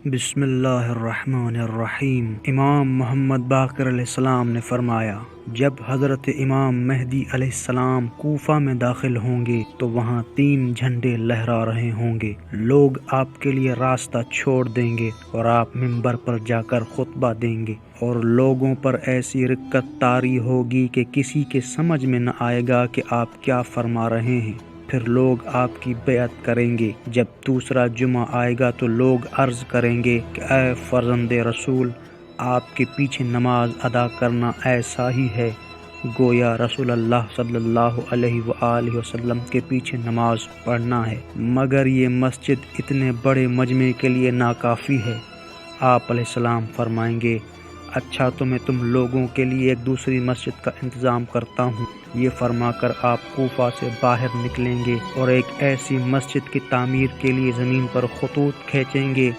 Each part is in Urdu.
بسم اللہ الرحمن الرحیم۔ امام محمد باقر علیہ السلام نے فرمایا، جب حضرت امام مہدی علیہ السلام کوفہ میں داخل ہوں گے تو وہاں 3 جھنڈے لہرا رہے ہوں گے۔ لوگ آپ کے لیے راستہ چھوڑ دیں گے اور آپ منبر پر جا کر خطبہ دیں گے، اور لوگوں پر ایسی رکت طاری ہوگی کہ کسی کے سمجھ میں نہ آئے گا کہ آپ کیا فرما رہے ہیں۔ پھر لوگ آپ کی بیعت کریں گے۔ جب دوسرا جمعہ آئے گا تو لوگ عرض کریں گے کہ اے فرزند رسول، آپ کے پیچھے نماز ادا کرنا ایسا ہی ہے گویا رسول اللہ صلی اللہ علیہ وآلہ وسلم کے پیچھے نماز پڑھنا ہے، مگر یہ مسجد اتنے بڑے مجمع کے لیے ناکافی ہے۔ آپ علیہ السلام فرمائیں گے، اچھا تو میں تم لوگوں کے لیے ایک دوسری مسجد کا انتظام کرتا ہوں۔ یہ فرما کر آپ کوفہ سے باہر نکلیں گے اور ایک ایسی مسجد کی تعمیر کے لیے زمین پر خطوط کھینچیں گے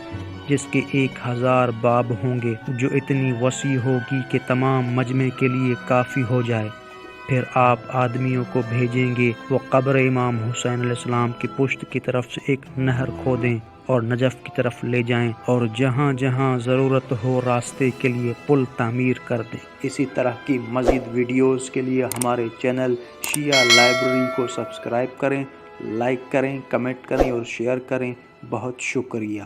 جس کے 1000 باب ہوں گے، جو اتنی وسیع ہوگی کہ تمام مجمع کے لیے کافی ہو جائے۔ پھر آپ آدمیوں کو بھیجیں گے، وہ قبر امام حسین علیہ السلام کی پشت کی طرف سے ایک نہر کھودیں اور نجف کی طرف لے جائیں، اور جہاں جہاں ضرورت ہو راستے کے لیے پل تعمیر کر دیں۔ اسی طرح کی مزید ویڈیوز کے لیے ہمارے چینل شیعہ لائبریری کو سبسکرائب کریں، لائک کریں، کمنٹ کریں اور شیئر کریں۔ بہت شکریہ۔